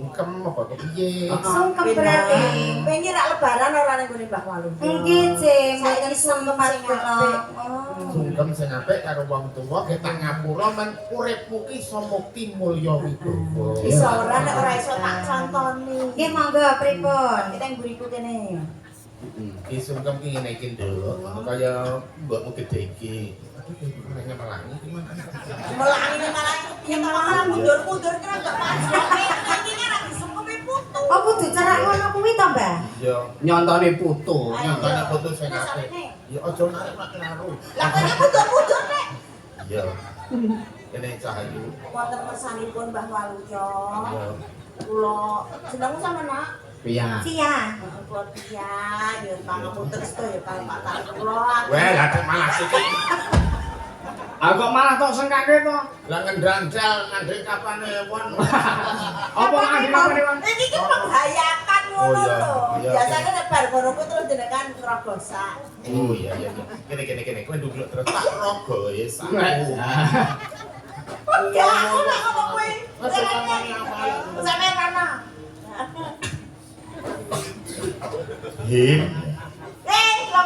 sungkem apa kepiye? Sungkem berarti. Pengen rak lebaran ora ning gone Mbah Walu. Nggih, Cing. Saiki Sempat sing kula. apik. Sungkem sing apik karo wong tuwa kita ngapura men uripmu ki iso mukti mulya wibawa. Iso ora nek ora iso tak contoni. Nggih, monggo pripun? Kita yang buriku kene. Ki sungkem ki ngene iki nduk, kaya mbokmu gede iki. Aduh, nanya melangi gimana? Melangi ning malah piye to malah mundur-mundur kira gak pas. Iki kan lagi sungkeme putu. Oh, kudu cerak ngono kuwi to, Mbah? Iya, Nyontone putu. nyontone foto sing apik. Ya aja narik mak karo. Lah kok mundur-mundur nek. Iya. Kene Cahayu. Wonten kersanipun Mbah Waluyo. Iya. Kula jenengmu sama nak? Piye? Cia. Kula dia ya pangamu terus to ya karo Pak Tari kula. Weh, lah tek malah iki. Aku kok malah tok sengkake to. Lah ngendranjal ngandhe kapan ewon. Apa ngandhe kapan ewon? Iki ki penghayakan ngono Oh, iya. to. Iya, Biasane nek bar ngono ku terus jenengan ngrogosak. Oh iya iya. Kene kowe nduk terus tak rogo ya saku. Enggak, aku gak ngomong kowe. Sampe mana? Him, Lah kok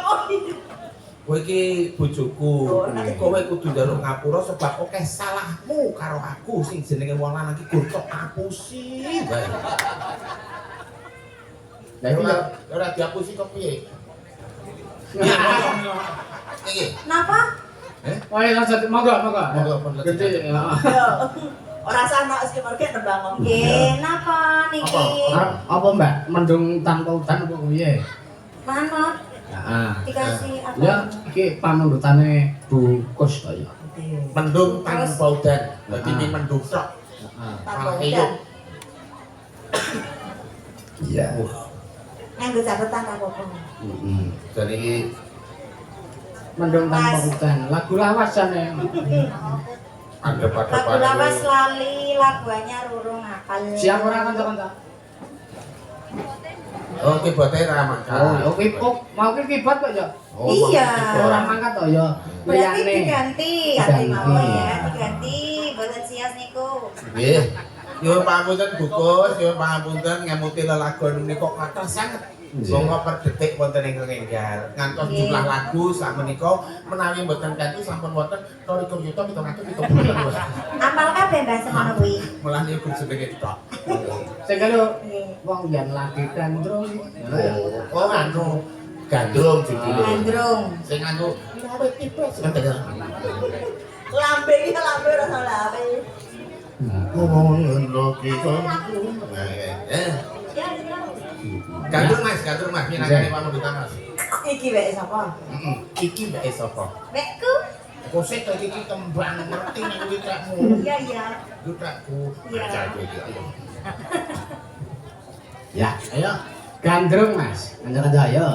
kowe iki bojoku. Oh, nanti Kowe kudu njaluk ngapura sebab akeh salahmu karo aku sing jenenge wong lanang iki gur tok ngapusi wae. Lah iki lho. Ora diapusi kok piye? Iki. Napa? Oh iya lanjut monggo. Monggo, pun lanjut. Gede. yo. Ora sana wis kemarke nembang. Nggih, napa niki? Apa Mbak? Mendung tanpa udan apa piye? Manut Heeh. dikasih apa? Ya iki pamundutane Bu Kus to ya. Mendung tanpa udan. Dadi Ah. ini mendung tok. Heeh. Tanpa Malah udan. Iya. Nganggo catetan apa-apa. Heeh. Jadi iki Mendung tanpa udan. Lagu lawas jane. ada pada Lagu lawas lali, laguannya rurung akal. Siap ora kanca-kanca? Oh, kibote ra mangkat. Oh, mau ki kibat kok ya. Oh, Iya. mangkat. Ora mangkat to ya. Berarti Liyane. diganti, Diganti. mawon ya, diganti, boten sias niku. Nggih. Nyuwun pangapunten Bukus, nyuwun pangapunten ngamuti lelagon menika kathah sanget. Monggo per detik wonten ingkang enggal. Ngantos Nggih. jumlah lagu sak menika menawi mboten kanthi sampun wonten 23 yuta 770. Apal kabeh Mbah semono kuwi. Malah niku jenenge tok. Sing kalau wong yen lagi gandrung. Oh, anu gandrung judule. Gandrung. Sing anu lawe tipes ngoten. Lambe iki lambe ora salah lambe. Ngomongin lagi gandrung. Ya, ya. Gandrung Mas, pinangane pamundutan Mas. Iki wae sapa? Heeh. Iki mbake sapa? Bekku. Kosek iki kembang ngerti nek kuwi trakmu. Iya, iya. Jutakku. Iya. Aja iki ayo. Ya, Ayo. gandrung Mas. Kanca-kanca ayo.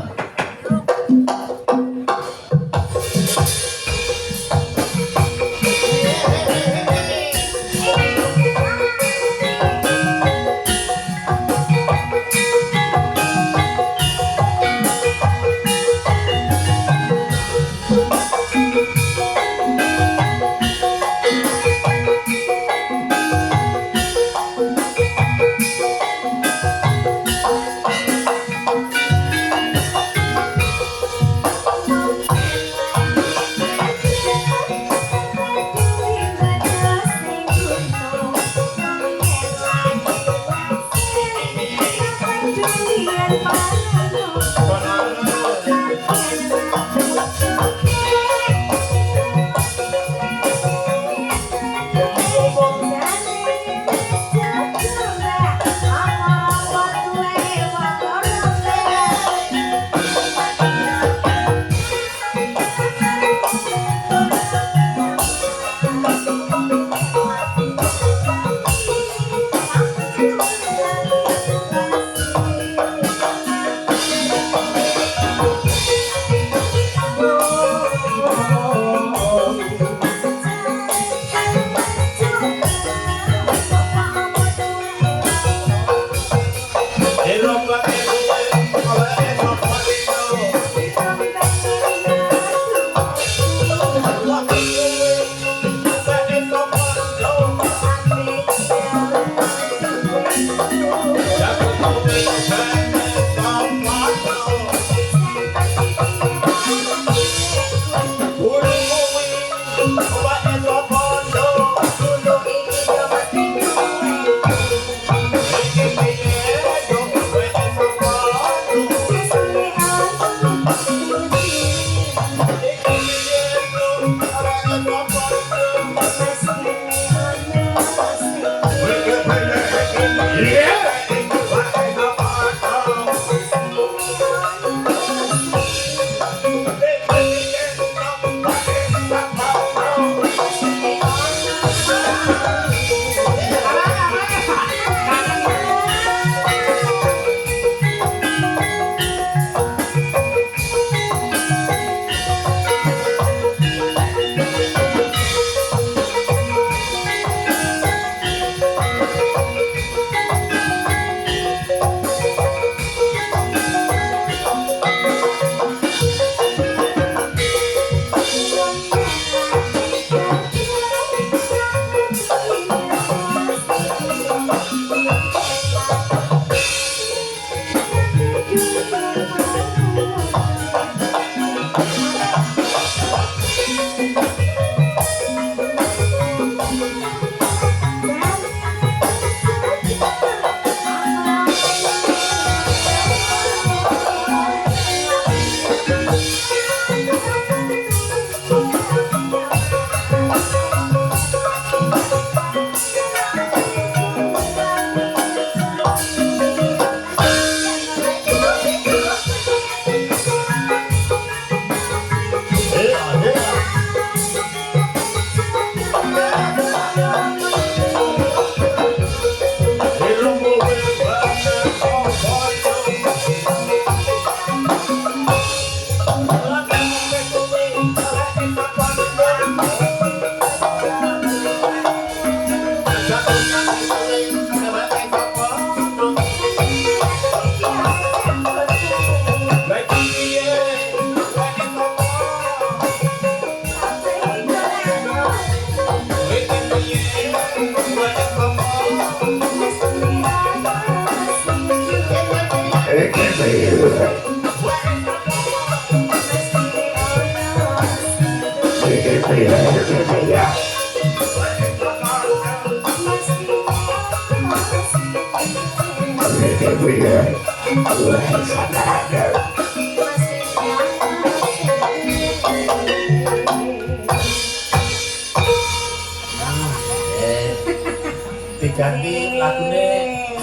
Diganti lagune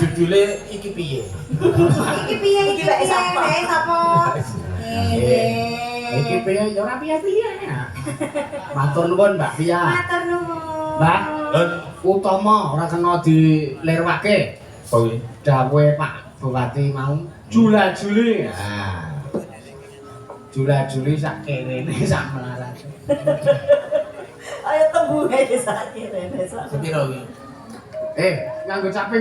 judule iki piye? Iki piye iki Mbak sapa? Sapa? Iki piye ya ora piye-piye. Matur nuwun Mbak Pia. Matur nuwun. Mbak, Lon, utama ora kena dilirwake. kowe. Dawuhe Pak Bupati mau jula-juli. Nah. Jula-juli sak kerene sak melarat. Ayo tembung aja sakit rene. Sepiro iki? Nganggo caping